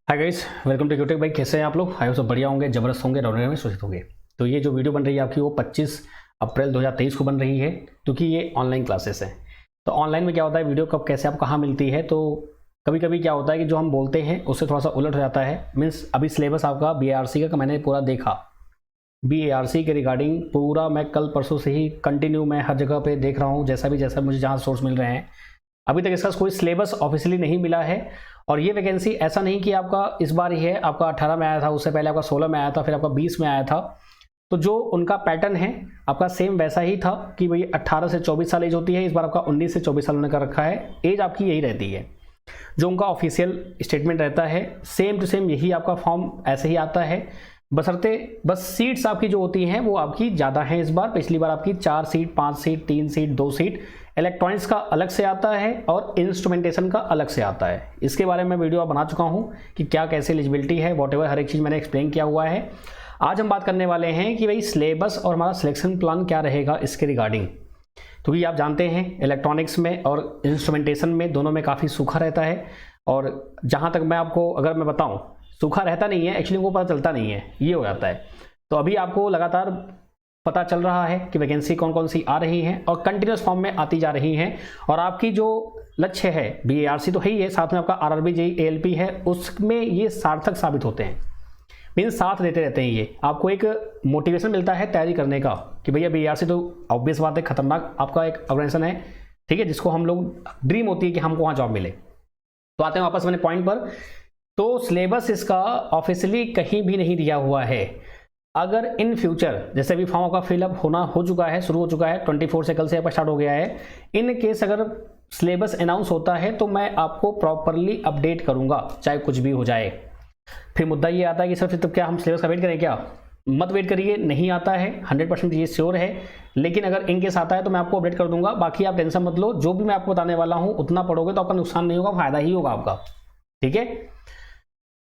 Hi guys, welcome to YouTube. भाई कैसे हैं आप लोग? आई हो सब बढ़िया होंगे, जबरदस्त होंगे, रौनक में सुरक्षित होंगे। तो ये जो वीडियो बन रही है आपकी वो 25 अप्रैल 2023 को बन रही है, क्योंकि ये ऑनलाइन क्लासेस हैं। तो ऑनलाइन में क्या होता है, वीडियो कब कैसे आप कहाँ मिलती है, तो कभी कभी क्या होता है कि जो हम बोलते हैं उससे थोड़ा सा उलट हो जाता है। मीन्स अभी सिलेबस आपका BARC का मैंने पूरा देखा, BARC के रिगार्डिंग पूरा मैं कल परसों से ही कंटिन्यू मैं हर जगह पे देख रहा हूँ, जैसा मुझे जहाँ सोर्स मिल रहे हैं। अभी तक इसका कोई सिलेबस ऑफिशियली नहीं मिला है। और ये वैकेंसी ऐसा नहीं कि आपका इस बार ही है, आपका 18 में आया था, उससे पहले आपका 16 में आया था, फिर आपका 20 में आया था। तो जो उनका पैटर्न है आपका सेम वैसा ही था कि भाई 18 से 24 साल एज होती है। इस बार आपका 19 से 24 साल उन्होंने कर रखा है, एज आपकी यही रहती है। जो उनका ऑफिशियल स्टेटमेंट रहता है सेम टू सेम यही आपका फॉर्म ऐसे ही आता है। बस सीट्स आपकी जो होती हैं वो आपकी ज़्यादा हैं इस बार। पिछली बार आपकी 4 seat, 5 seat, 3 seat, 2 seat. Electronics का अलग से आता है और इंस्ट्रूमेंटेशन का अलग से आता है। इसके बारे में वीडियो बना चुका हूँ कि क्या कैसे एलिजिबिलिटी है, वॉट एवर हर एक चीज़ मैंने एक्सप्लेन किया हुआ है। आज हम बात करने वाले हैं कि भाई सिलेबस और हमारा सिलेक्शन प्लान क्या रहेगा इसके रिगार्डिंग। क्योंकि आप जानते हैं इलेक्ट्रॉनिक्स में और इंस्ट्रूमेंटेशन में दोनों में काफ़ी सूखा रहता है। और जहाँ तक मैं आपको अगर मैं बताऊँ, सूखा रहता नहीं है एक्चुअली, वो पता चलता नहीं है, ये हो जाता है। तो अभी आपको लगातार पता चल रहा है कि वैकेंसी कौन कौन सी आ रही हैं और कंटिन्यूस फॉर्म में आती जा रही हैं। और आपकी जो लक्ष्य है BARC तो है ही है, साथ में आपका RRB JEE ALP है, उसमें ये सार्थक साबित होते हैं। मीन्स साथ देते रहते हैं, ये आपको एक मोटिवेशन मिलता है तैयारी करने का कि भैया BARC तो ऑब्वियस बात है खतरनाक आपका एक ऑर्गेनाइजेशन है, ठीक है, जिसको हम लोग ड्रीम होती है कि हमको वहाँ जॉब मिले। तो आते हैं वापस मैंने पॉइंट पर। तो सिलेबस इसका ऑफिशियली कहीं भी नहीं दिया हुआ है। अगर इन फ्यूचर जैसे भी फॉर्म का फिलअप होना हो चुका है, शुरू हो चुका है 24 से, कल से आपका स्टार्ट हो गया है, इन केस अगर सिलेबस अनाउंस होता है तो मैं आपको प्रॉपरली अपडेट करूंगा, चाहे कुछ भी हो जाए। फिर मुद्दा ये आता है कि सर फिर तो क्या हम सिलेबस का वेट करें? क्या मत वेट करिए, नहीं आता है 100% ये श्योर है। लेकिन अगर इन केस आता है तो मैं आपको अपडेट कर दूंगा। बाकी आप टेंशन मत लो, जो भी मैं आपको बताने वाला हूँ उतना पढ़ोगे तो आपका नुकसान नहीं होगा, फायदा ही होगा आपका, ठीक है।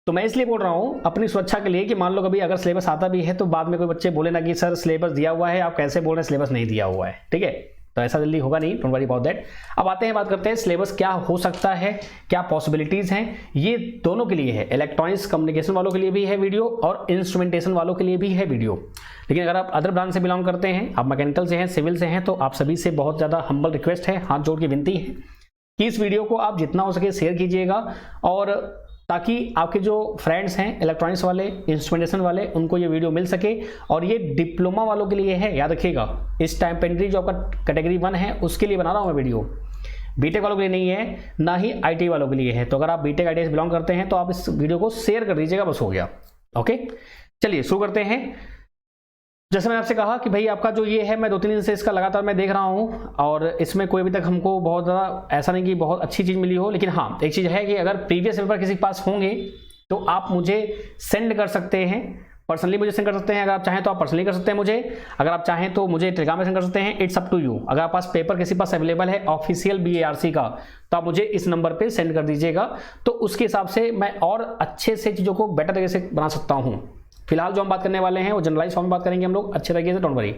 तो मैं इसलिए बोल रहा हूँ अपनी सुरक्षा के लिए कि मान लो कभी अगर सिलेबस आता भी है तो बाद में कोई बच्चे बोले ना कि सर सिलेबस दिया हुआ है, आप कैसे बोल रहे हैं सिलेबस नहीं दिया हुआ है, ठीक है। तो ऐसा जल्दी होगा नहीं, डोंट वरी अबाउट दैट। अब आते हैं, बात करते हैं सिलेबस क्या हो सकता है, क्या पॉसिबिलिटीज हैं। ये दोनों के लिए है, इलेक्ट्रॉनिक्स कम्युनिकेशन वालों के लिए भी है वीडियो और इंस्ट्रूमेंटेशन वालों के लिए भी है वीडियो। लेकिन अगर आप अदर ब्रांच से बिलोंग करते हैं, आप मैकेनिकल से हैं, सिविल से हैं, तो आप सभी से बहुत ज़्यादा हम्बल रिक्वेस्ट है, हाथ जोड़ के विनती है कि इस वीडियो को आप जितना हो सके शेयर कीजिएगा, और ताकि आपके जो फ्रेंड्स हैं इलेक्ट्रॉनिक्स वाले, इंस्ट्रूमेंटेशन वाले, उनको ये वीडियो मिल सके। और ये डिप्लोमा वालों के लिए है, याद रखिएगा। इस टाइम पेंट्री जो आपका कैटेगरी 1 है उसके लिए बना रहा हूँ मैं वीडियो, बीटेक वालों के लिए नहीं है, ना ही IT वालों के लिए है। तो अगर आप बीटेक IT से बिलोंग करते हैं तो आप इस वीडियो को शेयर कर दीजिएगा, बस हो गया। ओके, चलिए शुरू करते हैं। जैसे मैंने आपसे कहा कि भाई आपका जो ये है, मैं 2-3 दिन से इसका लगातार मैं देख रहा हूँ और इसमें कोई अभी तक हमको बहुत ज़्यादा ऐसा नहीं कि बहुत अच्छी चीज़ मिली हो। लेकिन हाँ, एक चीज़ है कि अगर प्रीवियस पेपर किसी के पास होंगे तो आप मुझे सेंड कर सकते हैं, पर्सनली मुझे सेंड कर सकते हैं। अगर आप चाहें तो आप पर्सनली कर सकते हैं मुझे, अगर आप चाहें तो मुझे टेलीग्राम में सेंड कर सकते हैं, इट्स अप टू यू। अगर आप पास पेपर किसी पास अवेलेबल है ऑफिशियल BARC का, तो आप मुझे इस नंबर पे सेंड कर दीजिएगा। तो उसके हिसाब से मैं और अच्छे से चीज़ों को बेटर तरीके से बना सकता हूँ। फिलहाल जो हम बात करने वाले हैं वो जनरलाइज फॉर्म में बात करेंगे हम लोग अच्छे तरीके से, डोंट वरी।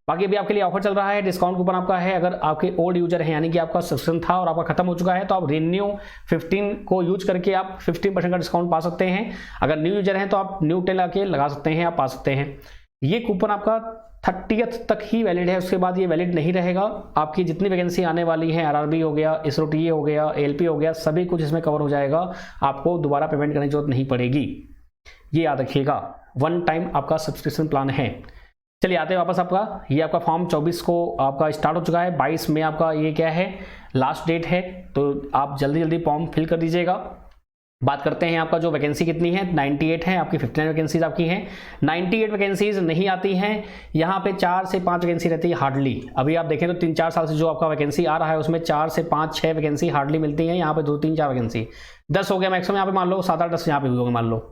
बाकी अभी आपके लिए ऑफर चल रहा है, डिस्काउंट कूपन आपका है। अगर आपके ओल्ड यूजर हैं, यानी कि आपका सब्सक्रिप्शन था और आपका खत्म हो चुका है, तो आप Renew 15 को यूज करके आप 15% का डिस्काउंट पा सकते हैं। अगर न्यू यूजर हैं तो आप New 10 लाके लगा सकते हैं, आप पा सकते हैं। ये कूपन आपका 30th तक ही वैलिड है, उसके बाद ये वैलिड नहीं रहेगा। आपकी जितनी वैकेंसी आने वाली है, RRB हो गया, SROTA हो गया, ALP हो गया, सभी कुछ इसमें कवर हो जाएगा। आपको दोबारा पेमेंट करने की जरूरत नहीं पड़ेगी, ये याद रखिएगा। 1 टाइम आपका सब्सक्रिप्शन प्लान है। चलिए आते हैं वापस। आपका ये आपका फॉर्म 24 को आपका स्टार्ट हो चुका है, 22 में आपका ये क्या है, लास्ट डेट है। तो आप जल्दी जल्दी फॉर्म फिल कर दीजिएगा। बात करते हैं आपका जो वैकेंसी कितनी है, 98 है आपकी, 59 वैकेंसीज आपकी हैं। 98 वैकेंसीज नहीं आती हैं, यहाँ पे 4 से 5 वैकेंसी रहती है हार्डली। अभी आप देखें तो 3-4 साल से जो आपका वैकेंसी आ रहा है उसमें 4 से 5-6 वैकेंसी हार्डली मिलती है। यहाँ पे 2-3-4 वैकेंसी, 10 हो गया मैक्सिमम, यहाँ पे मान लो 7-8-10 यहाँ पे भी होगा मान लो।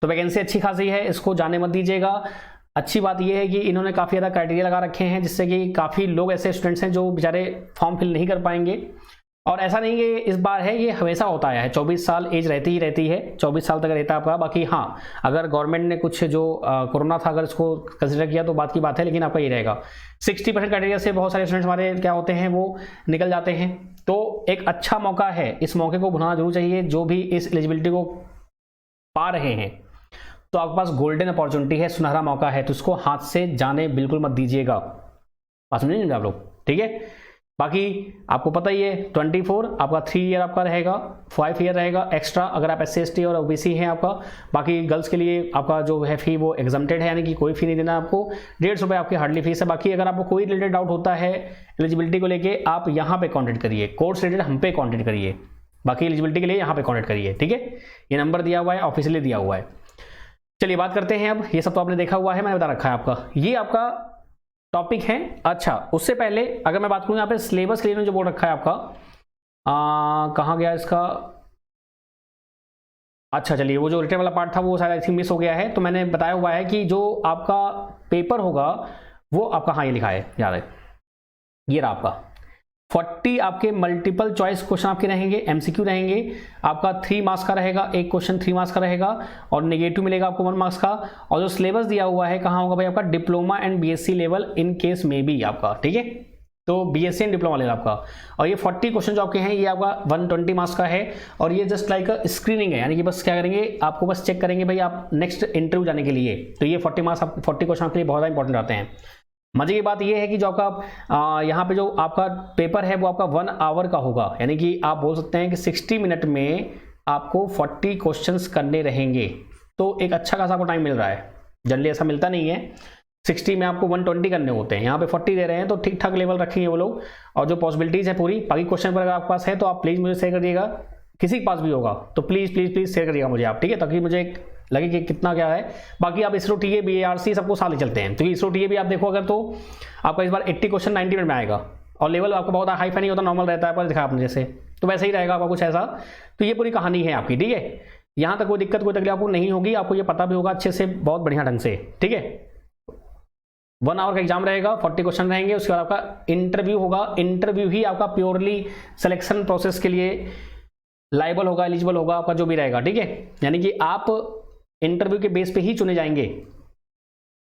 तो वैकेंसी अच्छी खासी है, इसको जाने मत दीजिएगा। अच्छी बात यह है कि इन्होंने काफ़ी ज़्यादा क्राइटेरिया लगा रखे हैं, जिससे कि काफ़ी लोग ऐसे स्टूडेंट्स हैं जो बेचारे फॉर्म फिल नहीं कर पाएंगे। और ऐसा नहीं कि इस बार है, ये हमेशा होता है। 24 साल एज रहती ही रहती है, 24 साल तक रहता है आपका। बाकी हाँ, अगर गवर्नमेंट ने कुछ जो कोरोना था अगर इसको कंसिडर किया तो बात की बात है, लेकिन आपका ये रहेगा 60% क्राइटेरिया से बहुत सारे स्टूडेंट्स हमारे क्या होते हैं वो निकल जाते हैं। तो एक अच्छा मौका है, इस मौके को भुनाना जरूर चाहिए। जो भी इस एलिजिबिलिटी को पा रहे हैं तो आपके पास गोल्डन अपॉर्चुनिटी है, सुनहरा मौका है, तो इसको हाथ से जाने बिल्कुल मत दीजिएगा। बात समझ नहीं आप लोग, ठीक है। बाकी आपको पता ही है 24 आपका 3 ईयर आपका रहेगा, 5 ईयर रहेगा एक्स्ट्रा अगर आप SC/ST और OBC हैं आपका। बाकी गर्ल्स के लिए आपका जो है फी वो एग्जम्प्टेड है, यानी कि कोई फी नहीं देना आपको, 150 रुपये आपकी हार्डली फीस है। बाकी अगर आपको कोई रिलेटेड डाउट होता है एलिजिबिलिटी को लेके, आप यहाँ पे कॉन्टेक्ट करिए, कोर्स रिलेटेड हम पे कॉन्टेक्ट करिए, बाकी एलिजिबिलिटी के लिए यहाँ पे कॉन्टेक्ट करिए, ठीक है। ये नंबर दिया हुआ है, ऑफिशियली दिया हुआ है। चलिए बात करते हैं अब, ये सब तो आपने देखा हुआ है, मैंने बता रखा है आपका, ये आपका टॉपिक है। अच्छा, उससे पहले अगर मैं बात करूं यहाँ पे सिलेबस के लिए जो बोल रखा है आपका, कहाँ गया इसका, अच्छा चलिए वो जो रिटर्न वाला पार्ट था वो शायद आई थिंक मिस हो गया है। तो मैंने बताया हुआ है कि जो आपका पेपर होगा वो आपका, हाँ ये लिखा है, याद है, ये रहा आपका 40 आपके मल्टीपल चॉइस क्वेश्चन आपके रहेंगे, MCQ रहेंगे आपका, 3 मार्क्स का रहेगा, एक क्वेश्चन 3 मार्क्स का रहेगा और नेगेटिव मिलेगा आपको 1 मार्क्स का। और जो सिलेबस दिया हुआ है कहाँ होगा भाई आपका, diploma and BSc level in case में भी आपका, ठीक है। तो BSc एंड डिप्लोमा लेवल आपका, और ये 40 क्वेश्चन जो आपके हैं ये आपका 120 मार्क्स का है। और ये जस्ट लाइक स्क्रीनिंग है, यानी कि बस क्या करेंगे, आपको बस चेक करेंगे भाई आप नेक्स्ट इंटरव्यू जाने के लिए। तो ये 40 मार्क्स 40 क्वेश्चन आपके लिए बहुत ज़्यादा इंपॉर्टेंट आते हैं। मजे की बात यह है कि जो आपका यहाँ पे जो आपका पेपर है वो आपका 1 आवर का होगा, यानी कि आप बोल सकते हैं कि 60 मिनट में आपको 40 क्वेश्चंस करने रहेंगे। तो एक अच्छा खासा आपको टाइम मिल रहा है, जनरली ऐसा मिलता नहीं है। 60 में आपको 120 करने होते हैं, यहाँ पे 40 दे रहे हैं, तो ठीक ठाक लेवल रखेंगे वो लोग। और जो पॉसिबिलिटीज़ है पूरी, बाकी क्वेश्चन पर अगर आपके पास है तो आप प्लीज़ मुझे शेयर कर दिएगा, किसी के पास भी होगा तो प्लीज़ प्लीज़ प्लीज़ शेयर करिएगा मुझे आप, ठीक है, ताकि मुझे लगे कि कितना क्या है। बाकी आप ISRO TA BARC सबको साथ ही चलते हैं, क्योंकि ISRO TA भी आप देखो अगर तो आपका इस बार 80 क्वेश्चन 90 मिनट में आएगा, और लेवल आपका बहुत हाई फाई नहीं होता, नॉर्मल रहता है, पर दिखा आपने जैसे, तो वैसे ही रहेगा आपका कुछ ऐसा। तो ये पूरी कहानी है आपकी, ठीक है। यहाँ तक कोई दिक्कत कोई तकलीफ आपको नहीं होगी, आपको ये पता भी होगा अच्छे से, बहुत बढ़िया ढंग से, ठीक है। 1 आवर का एग्जाम रहेगा, 40 क्वेश्चन रहेंगे, उसके बाद आपका इंटरव्यू होगा। इंटरव्यू ही आपका प्योरली सिलेक्शन प्रोसेस के लिए लायबल होगा, एलिजिबल होगा आपका जो भी रहेगा, ठीक है। यानी कि आप इंटरव्यू के बेस पे ही चुने जाएंगे।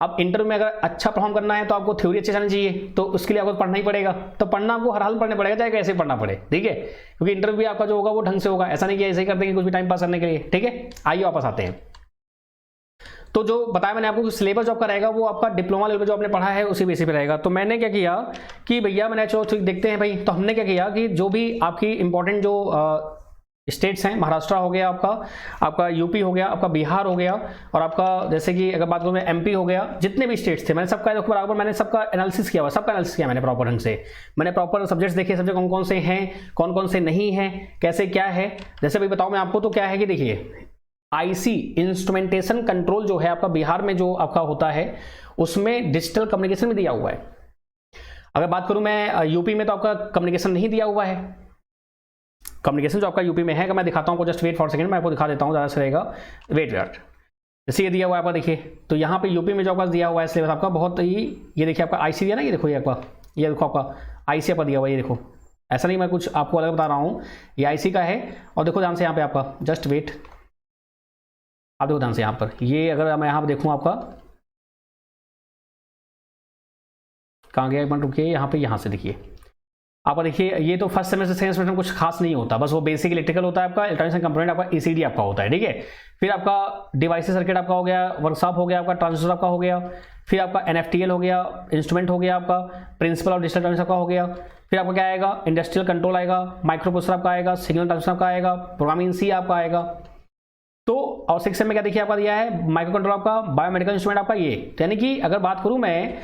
अब इंटरव्यू में अगर अच्छा परफॉर्म करना है तो आपको थ्योरी अच्छे जानी चाहिए, तो उसके लिए आपको पढ़ना ही पड़ेगा। तो पढ़ना आपको हर हाल पढ़ना पड़ेगा, चाहे कैसे पढ़ना पड़े, ठीक है, क्योंकि इंटरव्यू भी आपका जो होगा वो ढंग से होगा, ऐसा नहीं कि ऐसे ही कर देंगे कुछ भी टाइम पास करने के लिए, ठीक है। आइए वापस आते हैं। तो जो बताया मैंने आपको सिलेबस जो आपका रहेगा वो आपका डिप्लोमा लेवल जो आपने पढ़ा है उसी बेसिस पे रहेगा। तो मैंने क्या किया कि भैया मैंने चलो देखते हैं भाई, तो हमने क्या किया कि जो भी आपकी इंपॉर्टेंट जो स्टेट्स हैं, महाराष्ट्र हो गया आपका UP हो गया, आपका बिहार हो गया, और आपका जैसे कि अगर बात करूँ मैं MP हो गया, जितने भी स्टेट्स थे मैंने सबका बराबर मैंने सबका एनालिसिस किया हुआ, सबका एनालिसिस किया मैंने प्रॉपर ढंग से। मैंने प्रॉपर सब्जेक्ट्स देखे, सब्जेक्ट कौन कौन से हैं, कौन कौन से नहीं हैं, कैसे क्या है। जैसे भाई बताऊँ मैं आपको, तो क्या है कि देखिए IC इंस्ट्रूमेंटेशन कंट्रोल जो है आपका बिहार में जो आपका होता है, उसमें डिजिटल कम्युनिकेशन में दिया हुआ है। अगर बात करूँ मैं UP में, तो आपका कम्युनिकेशन नहीं दिया हुआ है। कम्युनिकेशन जो आपका UP में है, अगर मैं दिखाता हूँ, जस्ट वेट फॉर सेकंड, मैं आपको दिखा देता हूँ, ज़्यादा से रहेगा। वेट जैसे ये दिया हुआ है आपका, देखिए, तो यहाँ पे UP में जो आपका दिया हुआ है सिलेबस आपका बहुत ही, ये देखिए आपका IC दिया ना, ये देखो ये आपका, ये देखो आपका IC आपका दिया हुआ है, ये देखो, ऐसा नहीं मैं कुछ आपको अलग बता रहा हूँ, ये IC का है। और देखो ध्यान से यहाँ पे आपका, जस्ट वेट, आप देखो ध्यान से यहाँ पर, ये अगर मैं यहाँ पर देखूँ आपका कहाँ गया, एक मिनट रुकिए, यहाँ से देखिए आप देखिए, ये तो फर्स्ट सेमेस्टर सेकंड सेमेस्टर में कुछ खास नहीं होता, बस वो बेसिक इलेक्ट्रिकल होता है आपका, इलेक्ट्रॉनिक्स कंपोनेंट आपका ECD आपका होता है, ठीक है। फिर आपका डिवाइसेस सर्किट आपका हो गया, वर्कशॉप हो गया आपका, ट्रांजिस्टर आपका हो गया, फिर आपका NFTL हो गया, इंस्ट्रूमेंट हो गया आपका, प्रिंसिपल ऑफ डिजिटल इलेक्ट्रॉनिक्स आपका हो गया। फिर आपका क्या आएगा, इंडस्ट्रियल कंट्रोल आएगा, माइक्रो प्रोसेसर आपका आएगा, सिग्नल ट्रांसमिशन आपका आएगा, प्रोग्रामिंग C आपका आएगा। तो और 6 में क्या देखिए आपका दिया है, माइक्रो कंट्रोल आपका, बायोमेडिकल इंस्ट्रूमेंट आपका, ये यानी कि अगर बात करूँ मैं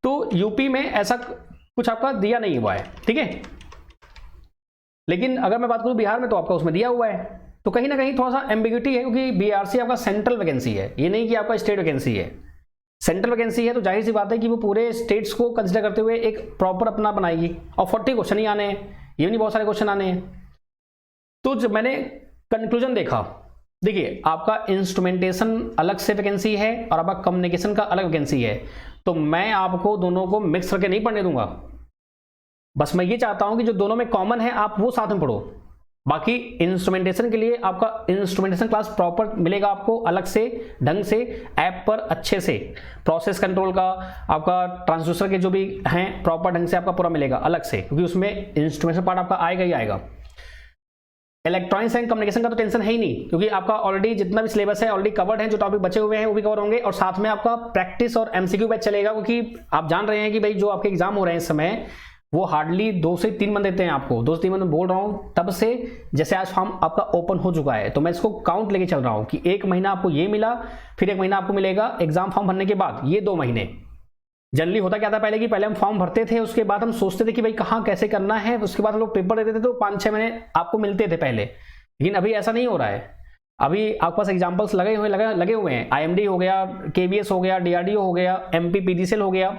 तो UP में ऐसा कुछ आपका दिया नहीं हुआ है, ठीक है। लेकिन अगर मैं बात करूं बिहार में, तो आपका उसमें दिया हुआ है। तो कहीं ना कहीं थोड़ा सा एम्बिग्यूटी है, क्योंकि BRC आपका सेंट्रल वैकेंसी है, ये नहीं कि आपका स्टेट वैकेंसी है। सेंट्रल वैकेंसी है तो जाहिर सी बात है कि वो पूरे स्टेट्स को कंसिडर करते हुए एक प्रॉपर अपना बनाएगी, और 40 क्वेश्चन ही आने हैं, ये नहीं बहुत सारे क्वेश्चन आने हैं। तो जब मैंने कंक्लूजन देखा, देखिए आपका इंस्ट्रूमेंटेशन अलग से वैकेंसी है और आपका कम्युनिकेशन का अलग वैकेंसी है, तो मैं आपको दोनों को मिक्स करके नहीं पढ़ने दूंगा। बस मैं ये चाहता हूं कि जो दोनों में कॉमन है आप वो साथ में पढ़ो। बाकी इंस्ट्रूमेंटेशन के लिए आपका इंस्ट्रूमेंटेशन क्लास प्रॉपर मिलेगा आपको, अलग से ढंग से ऐप पर अच्छे से, प्रोसेस कंट्रोल का आपका, ट्रांसड्यूसर के जो भी हैं प्रॉपर ढंग से आपका पूरा मिलेगा अलग से, क्योंकि उसमें इंस्ट्रूमेंटेशन पार्ट आपका आएगा ही आएगा। इलेक्ट्रॉनिक्स एंड कम्युनिकेशन का तो टेंशन है ही नहीं, क्योंकि आपका ऑलरेडी जितना भी सिलेबस है ऑलरेडी कवर्ड है, जो टॉपिक बचे हुए हैं वो भी कवर होंगे, और साथ में आपका प्रैक्टिस और एमसीक्यू बैच चलेगा, क्योंकि आप जान रहे हैं कि भाई जो आपके एग्जाम हो रहे हैं इस समय वो हार्डली 2 से 3 मंथ देते हैं आपको। 2 से 3 मंथ बोल रहा हूँ तब से, जैसे आज फॉर्म आपका ओपन हो चुका है तो मैं इसको काउंट लेके चल रहा हूँ कि 1 महीना आपको ये मिला, फिर 1 महीना आपको मिलेगा एग्जाम फॉर्म भरने के बाद, ये 2 महीने। जनरली होता क्या था पहले कि पहले हम फॉर्म भरते थे, उसके बाद हम सोचते थे कि भाई कहाँ कैसे करना है, उसके बाद हम लोग पेपर देते थे तो 5-6 महीने आपको मिलते थे पहले। लेकिन अभी ऐसा नहीं हो रहा है। अभी आपके पास एग्जाम्पल्स लगे हुए हैं। IMD हो गया, KVS हो गया, DRDO हो गया, MP PGCL हो गया।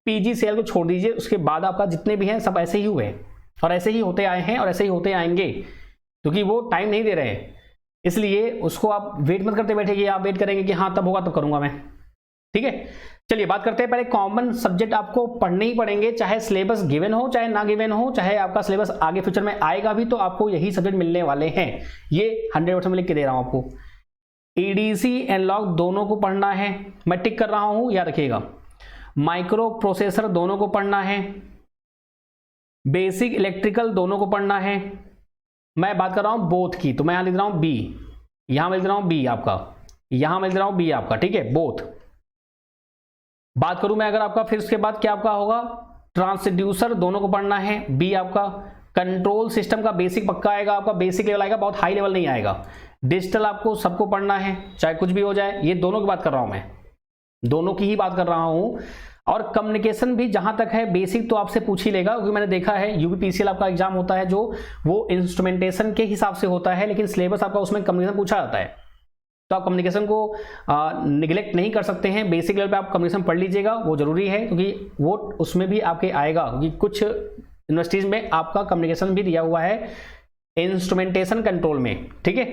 PGCL को छोड़ दीजिए, उसके बाद आपका जितने भी हैं सब ऐसे ही हुए हैं और ऐसे ही होते आए हैं और ऐसे ही होते आएंगे, क्योंकि वो टाइम नहीं दे रहे हैं। इसलिए उसको आप वेट मत करते बैठे कि आप वेट करेंगे कि हाँ तब होगा तब करूंगा मैं। ठीक है, चलिए बात करते हैं। पहले कॉमन सब्जेक्ट आपको पढ़ने ही पड़ेंगे, चाहे सिलेबस गिवन हो चाहे ना गिवन हो, चाहे आपका सिलेबस आगे फ्यूचर में आएगा भी तो आपको यही सब्जेक्ट मिलने वाले हैं। ये 100% में लिख के दे रहा हूं आपको। EDC एनालॉग दोनों को पढ़ना है, मैं टिक कर रहा हूं, याद रखिएगा। माइक्रो प्रोसेसर दोनों को पढ़ना है, बेसिक इलेक्ट्रिकल दोनों को पढ़ना है। मैं बात कर रहा हूं बोथ की, तो मैं यहां लिख रहा हूं B, यहां मैं लिख रहा हूं B आपका, यहां मैं लिख रहा हूं B आपका। ठीक है, बोथ। बात करूं मैं अगर आपका, फिर उसके बाद क्या आपका होगा, ट्रांसड्यूसर दोनों को पढ़ना है, B आपका। कंट्रोल सिस्टम का बेसिक पक्का आएगा आपका, बेसिक लेवल आएगा, बहुत हाई लेवल नहीं आएगा। डिजिटल आपको सबको पढ़ना है, चाहे कुछ भी हो जाए। ये दोनों की बात कर रहा हूं मैं, दोनों की ही बात कर रहा हूं। और कम्युनिकेशन भी जहां तक है बेसिक तो आपसे पूछ ही लेगा, क्योंकि मैंने देखा है UPPCL आपका एग्जाम होता है जो वो इंस्ट्रूमेंटेशन के हिसाब से होता है, लेकिन सिलेबस आपका उसमें कम्युनिकेशन पूछा जाता है। तो आप कम्युनिकेशन को निगलेक्ट नहीं कर सकते हैं। बेसिक लेवल पे आप कम्युनिकेशन पढ़ लीजिएगा, वो जरूरी है, क्योंकि वो उसमें भी आपके आएगा, क्योंकि कुछ यूनिवर्सिटीज में आपका कम्युनिकेशन भी दिया हुआ है इंस्ट्रूमेंटेशन कंट्रोल में। ठीक है,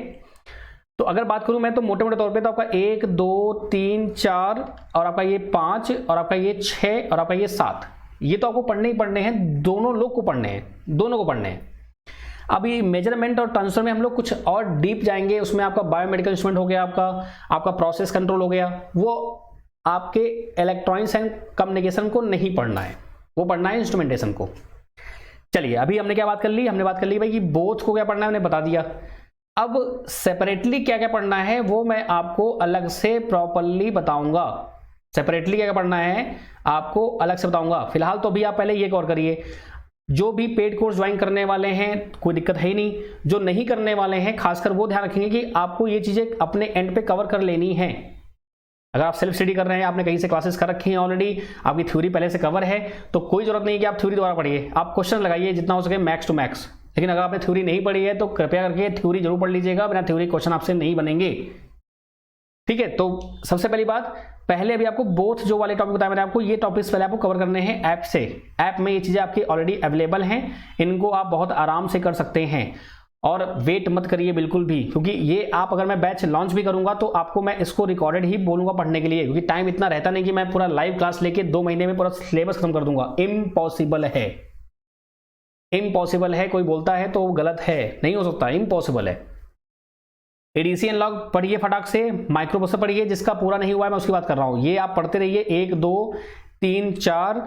तो अगर बात करूं मैं तो मोटे मोटे तौर पे तो आपका 1 2 3 4 और आपका ये 5 और आपका ये 6 और आपका ये 7, ये तो आपको पढ़ने ही पढ़ने हैं, दोनों लोग को पढ़ने हैं, दोनों को पढ़ने हैं। अभी मेजरमेंट और ट्रांसफर में हम लोग कुछ और डीप जाएंगे, उसमें आपका बायोमेडिकल इंस्ट्रूमेंट हो गया, आपका प्रोसेस कंट्रोल हो गया, वो आपके इलेक्ट्रॉनिक्स एंड कम्युनिकेशन को नहीं पढ़ना है, वो पढ़ना है इंस्ट्रूमेंटेशन को। चलिए अभी हमने क्या बात कर ली, हमने बात कर ली भाई कि बोथ को क्या पढ़ना है, मैंने बता दिया। अब सेपरेटली क्या क्या पढ़ना है वो मैं आपको अलग से प्रॉपरली बताऊंगा। सेपरेटली क्या क्या पढ़ना है आपको अलग से बताऊंगा। फिलहाल तो अभी आप पहले ये कवर करिए, जो भी पेड कोर्स ज्वाइन करने वाले हैं कोई दिक्कत है ही नहीं, जो नहीं करने वाले हैं खासकर वो ध्यान रखेंगे कि आपको ये चीजें अपने एंड पे कवर कर लेनी है। अगर आप सेल्फ स्टडी कर रहे हैं, आपने कहीं से क्लासेस कर रखी हैं ऑलरेडी, आपकी थ्योरी पहले से कवर है, तो कोई जरूरत नहीं कि आप थ्योरी दोबारा पढ़िए, आप क्वेश्चन लगाइए जितना हो सके मैक्स टू मैक्स। लेकिन अगर आपने थ्योरी नहीं पढ़ी है तो कृपया करके थ्योरी जरूर पढ़ लीजिएगा, बिना थ्योरी क्वेश्चन आपसे नहीं बनेंगे। ठीक है, तो सबसे पहली बात, पहले अभी आपको बोथ जो वाले टॉपिक बताया मैंने आपको, ये टॉपिक्स पहले आपको कवर करने हैं ऐप से। ऐप में ये चीजें आपकी ऑलरेडी अवेलेबल हैं, इनको आप बहुत आराम से कर सकते हैं। और वेट मत करिए बिल्कुल भी, क्योंकि ये आप अगर मैं बैच लॉन्च भी करूंगा तो आपको मैं इसको रिकॉर्डेड ही बोलूंगा पढ़ने के लिए, क्योंकि टाइम इतना रहता नहीं कि मैं पूरा लाइव क्लास लेके 2 महीने में पूरा सिलेबस खत्म कर दूंगा। इम्पॉसिबल है, इम्पॉसिबल है। कोई बोलता है तो वो गलत है, नहीं हो सकता, इम्पॉसिबल है। ADC एनालॉग पढ़िए फटाक से, माइक्रो प्रोसेसर पढ़िए, जिसका पूरा नहीं हुआ है मैं उसकी बात कर रहा हूं। ये आप पढ़ते रहिए, 1 2 3 4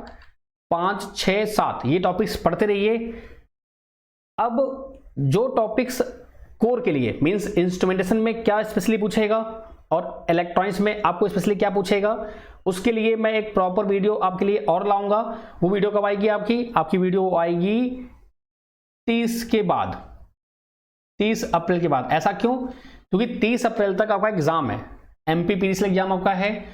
5 6 7 ये टॉपिक्स पढ़ते रहिए। अब जो टॉपिक्स कोर के लिए मींस इंस्ट्रूमेंटेशन में क्या स्पेशली पूछेगा और इलेक्ट्रॉनिक्स में आपको स्पेशली क्या पूछेगा, उसके लिए मैं एक प्रॉपर वीडियो आपके लिए और लाऊंगा। वो वीडियो कब आएगी आपकी वीडियो आएगी 30 के बाद, 30 अप्रैल के बाद। ऐसा क्यों? क्योंकि 30 अप्रैल तक आपका एग्जाम है, MP PGCL एग्जाम आपका है,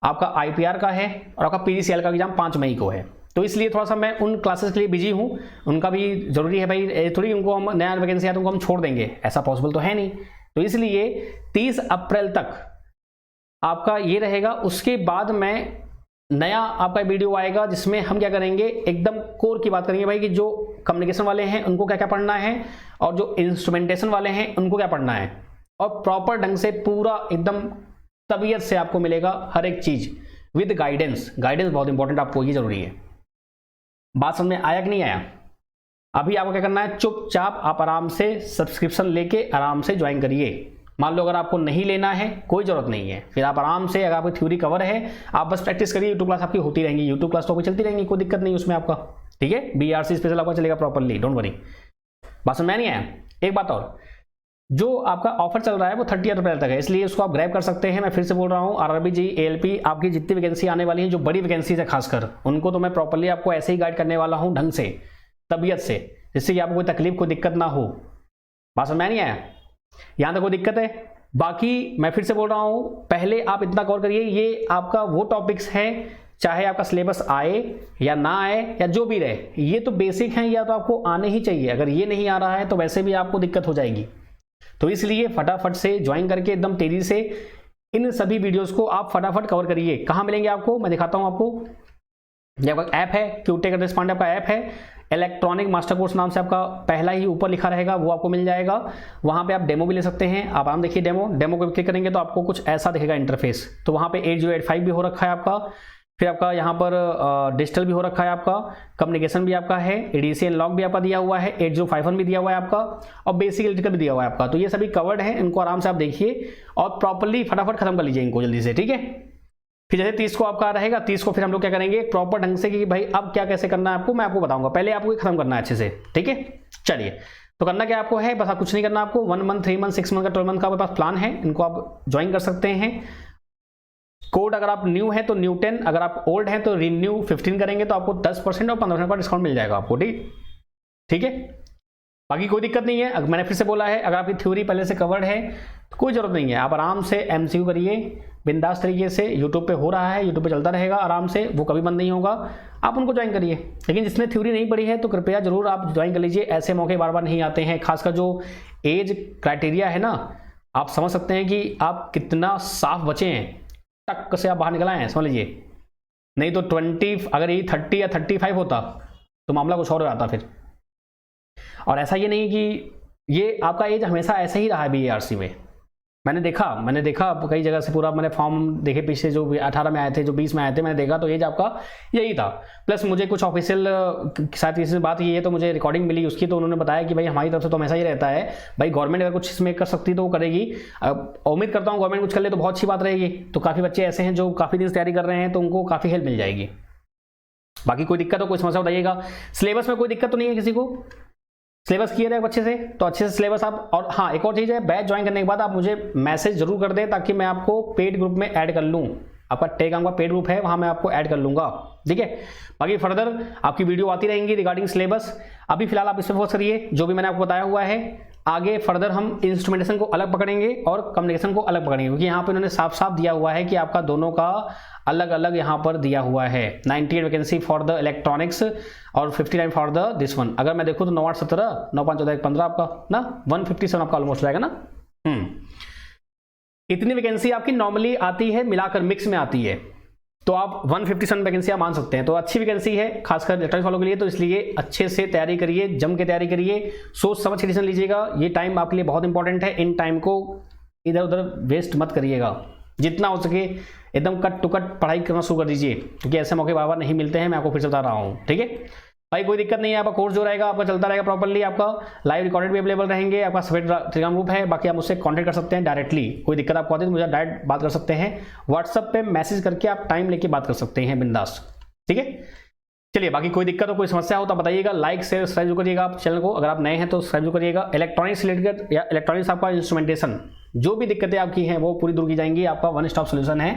आपका IPR का है और आपका PGCL का एग्जाम 5 मई को है। तो इसलिए थोड़ा सा मैं उन क्लासेस के लिए बिजी हूं, उनका भी जरूरी है भाई, थोड़ी उनको हम नया वैकेंसी आया तो उनको हम छोड़ देंगे, ऐसा पॉसिबल तो है नहीं। तो इसलिए 30 अप्रैल तक आपका ये रहेगा। उसके बाद मैं नया आपका वीडियो आएगा जिसमें हम क्या करेंगे, एकदम कोर की बात करेंगे भाई कि जो कम्युनिकेशन वाले हैं उनको क्या क्या पढ़ना है और जो इंस्ट्रूमेंटेशन वाले हैं उनको क्या पढ़ना है, और प्रॉपर ढंग से पूरा एकदम तबीयत से आपको मिलेगा हर एक चीज विद गाइडेंस। गाइडेंस बहुत इंपॉर्टेंट, आपको ये जरूरी है। बात समझ में आया कि नहीं आया? अभी आपको क्या करना है, चुपचाप आप आराम से सब्सक्रिप्शन लेके आराम से ज्वाइन करिए। मान लो अगर आपको नहीं लेना है कोई जरूरत नहीं है, फिर आप आराम से, अगर आपकी थ्योरी कवर है आप बस प्रैक्टिस करिए, यूट्यूब क्लास आपकी होती रहेंगी, यूट्यूब क्लास तो आपकी चलती रहेंगी, कोई दिक्कत नहीं उसमें आपका। ठीक है, BRC स्पेशल आपका चलेगा प्रॉपरली, डोंट वरी। बात समझ में नहीं आया? एक बात और, जो आपका ऑफर चल रहा है वो 30 अप्रैल तक है, इसलिए उसको आप ग्रैब कर सकते हैं। मैं फिर से बोल रहा हूँ, आरआरबी एएलपी आपकी जितनी वैकेंसी आने वाली है, जो बड़ी वैकेंसीज है खासकर, उनको तो मैं प्रॉपर्ली आपको ऐसे ही गाइड करने वाला हूँ ढंग से, तबीयत से, जिससे कि आपको कोई तकलीफ कोई दिक्कत ना हो। बात समझ में नहीं आया? यहाँ तक कोई दिक्कत है? बाकी मैं फिर से बोल रहा हूँ, पहले आप इतना गौर करिए, ये आपका वो टॉपिक्स है, चाहे आपका सिलेबस आए या ना आए या जो भी रहे, ये तो बेसिक हैं, या तो आपको आने ही चाहिए। अगर ये नहीं आ रहा है तो वैसे भी आपको दिक्कत हो जाएगी। तो इसलिए फटाफट से ज्वाइन करके एकदम तेजी से इन सभी वीडियोस को आप फटाफट कवर करिए। कहाँ मिलेंगे आपको, मैं दिखाता हूँ आपको। ये आपका ऐप है, क्यूटेक एड्रेस पांडे आपका ऐप है, इलेक्ट्रॉनिक मास्टर कोर्स नाम से आपका पहला ही ऊपर लिखा रहेगा, वो आपको मिल जाएगा। वहाँ पे आप डेमो भी ले सकते हैं। आप आराम देखिए, डेमो को क्लिक करेंगे तो आपको कुछ ऐसा दिखेगा इंटरफेस। तो वहाँ पे 8085 भी हो रखा है आपका, फिर आपका यहाँ पर डिजिटल भी हो रखा है आपका, कम्युनिकेशन भी आपका है, एडीसी एनलॉग भी आपका दिया हुआ है, 8051 भी दिया हुआ है आपका, और बेसिक इलेक्ट्रिकल भी दिया हुआ है आपका। तो ये सभी कवर्ड है, इनको आराम से आप देखिए और प्रॉपर्ली फटाफट खत्म कर लीजिए इनको जल्दी से, ठीक है। फिर जैसे 30 को आपका रहेगा, 30 को फिर हम लोग क्या करेंगे प्रॉपर ढंग से कि भाई अब क्या कैसे करना है आपको, मैं आपको बताऊंगा। पहले आपको खत्म करना है अच्छे से, ठीक है। चलिए, तो करना क्या आपको है, बस आप कुछ नहीं करना आपको। 1 मंथ, 3 मंथ, 6 मंथ का, 12 मंथ का आपके पास प्लान है, इनको आप ज्वाइन कर सकते हैं। कोड अगर आप न्यू है तो न्यू 10, अगर आप ओल्ड हैं तो रिन्यू 15 करेंगे तो आपको 10% और 15% का डिस्काउंट मिल जाएगा आपको, ठीक है। बाकी कोई दिक्कत नहीं है। अगर मैंने फिर से बोला है, अगर आपकी थ्योरी पहले से कवर्ड है तो कोई जरूरत नहीं है, आप आराम से एमसीक्यू करिए बिंदास तरीके से। यूट्यूब पे हो रहा है, यूट्यूब पे चलता रहेगा आराम से, वो कभी बंद नहीं होगा, आप उनको ज्वाइन करिए। लेकिन जिसने थ्योरी नहीं पढ़ी है तो कृपया जरूर आप ज्वाइन कर लीजिए, ऐसे मौके बार बार नहीं आते हैं। खासकर जो एज क्राइटेरिया है ना, आप समझ सकते हैं कि आप कितना साफ बचे हैं, टक से आप बाहर निकल आए हैं, समझ लीजिए। नहीं तो 20, अगर ये 30 या 35 होता तो मामला कुछ और हो जाता फिर। और ऐसा ये नहीं कि ये आपका एज हमेशा ऐसा ही रहा है बीएआरसी में। मैंने देखा कई जगह से, पूरा मैंने फॉर्म देखे पिछले जो 18 में आए थे, जो 20 में आए थे, मैंने देखा तो एज आपका यही था। प्लस मुझे कुछ ऑफिशियल साथ किसी बात की है तो मुझे रिकॉर्डिंग मिली उसकी, तो उन्होंने बताया कि भाई हमारी तरफ से तो हमेशा ही रहता है, भाई गवर्नमेंट अगर कुछ इसमें कर सकती तो वो करेगी। उम्मीद करता हूँ गवर्नमेंट कुछ कर ले तो बहुत अच्छी बात रहेगी। तो काफ़ी बच्चे ऐसे हैं जो काफ़ी दिन से तैयारी कर रहे हैं, तो उनको काफ़ी हेल्प मिल जाएगी। बाकी कोई दिक्कत हो, कोई समस्या बताइएगा। सिलेबस में कोई दिक्कत तो नहीं है किसी को? सिलेबस क्लियर है अच्छे से? तो अच्छे से सिलेबस आप, और हाँ एक और चीज़ है, बैच ज्वाइन करने के बाद आप मुझे मैसेज जरूर कर दें ताकि मैं आपको पेड ग्रुप में ऐड कर लूँ। आपका टेलीग्राम का पेड ग्रुप है, वहाँ मैं आपको ऐड कर लूँगा, ठीक है। बाकी फर्दर आपकी वीडियो आती रहेंगी रिगार्डिंग सिलेबस। अभी फिलहाल आप इस पर फोकस करिए, जो भी मैंने आपको बताया हुआ है। आगे फर्दर हम इंस्ट्रूमेंटेशन को अलग पकड़ेंगे और कम्युनिकेशन को अलग पकड़ेंगे, क्योंकि यहाँ पे उन्होंने साफ साफ दिया हुआ है कि आपका दोनों का अलग अलग यहाँ पर दिया हुआ है। 98 वैकेंसी फॉर द इलेक्ट्रॉनिक्स और 59 फॉर द दिस वन। अगर मैं देखूँ तो 9 8 17 9 5 14 1 15 आपका ना 157 आपका ऑलमोस्ट रहेगा ना। इतनी वैकेंसी आपकी नॉर्मली आती है, मिलाकर मिक्स में आती है, तो आप 157 वैकेंसी आप मान सकते हैं। तो अच्छी वैकेंसी है खासकर इलेक्ट्रॉनिक्स वालों के लिए, तो इसलिए अच्छे से तैयारी करिए, जम के तैयारी करिए, सोच समझ के डिसीजन लीजिएगा। ये टाइम आपके लिए बहुत इंपॉर्टेंट है, इन टाइम को इधर उधर वेस्ट मत करिएगा। जितना हो सके एकदम कट टू कट पढ़ाई करना शुरू कर दीजिए, क्योंकि ऐसे मौके बार बार नहीं मिलते हैं, मैं आपको फिर से बता रहा हूँ, ठीक है भाई। कोई दिक्कत नहीं है, आपका कोर्स जो रहेगा आपका चलता रहेगा प्रॉपर्ली, आपका लाइव रिकॉर्डेड भी अवेलेबल रहेंगे, आपका सेपरेट टेलीग्राम ग्रुप है। बाकी आप मुझसे कांटेक्ट कर सकते हैं डायरेक्टली, कोई दिक्कत आपको आती है तो मुझे डायरेक्ट बात कर सकते हैं। व्हाट्सअप पे मैसेज करके आप टाइम लेके बात कर सकते हैं बिंदास, ठीक है। चलिए, बाकी कोई दिक्कत हो, कोई समस्या हो तो बताइएगा। लाइक शेयर सब्सक्राइब करिएगा आप चैनल को, अगर आप नए हैं तो सब्सक्राइब करिएगा। इलेक्ट्रॉनिक्स रिलेटेड या इलेक्ट्रॉनिक्स आपका इंस्ट्रूमेंटेशन जो भी दिक्कतें आपकी हैं वो पूरी दूर की जाएंगी। आपका वन स्टॉप सोल्यूशन है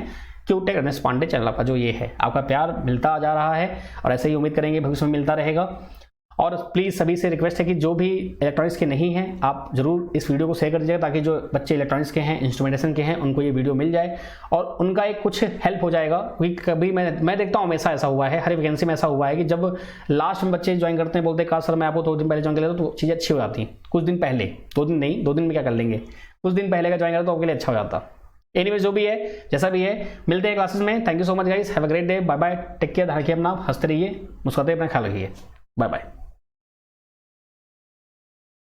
क्यूटेक एड्रेस पांडे चैनल आपका जो ये है। आपका प्यार मिलता जा रहा है और ऐसे ही उम्मीद करेंगे भविष्य में मिलता रहेगा। और प्लीज़ सभी से रिक्वेस्ट है कि जो भी इलेक्ट्रॉनिक्स के नहीं हैं आप जरूर इस वीडियो को शेयर कर दीजिएगा, ताकि जो बच्चे इलेक्ट्रॉनिक्स के हैं, इंस्ट्रूमेंटेशन के हैं, उनको ये वीडियो मिल जाए और उनका एक कुछ हेल्प हो जाएगा। क्योंकि कभी मैं देखता हूँ हमेशा ऐसा हुआ है, हर वैकेंसी में ऐसा हुआ है कि जब लास्ट में बच्चे ज्वाइन करते हैं बोलते हैं का सर मैं आपको 2 दिन पहले ज्वाइन कर लेता तो चीज़ें अच्छी हो जाती हैं। कुछ दिन पहले, 2 दिन नहीं, 2 दिन में क्या कर लेंगे, कुछ दिन पहले का ज्वाइन करता तो आपके लिए अच्छा हो जाता। एनीवेज जो भी है जैसा भी है, मिलते हैं क्लासेस में। Thank you so much guys, have a great day, bye bye, take care, ध्यान रखिए अपना, हंसते रहिए, मुस्कुराते अपना ख्याल रखिए, बाय बाय।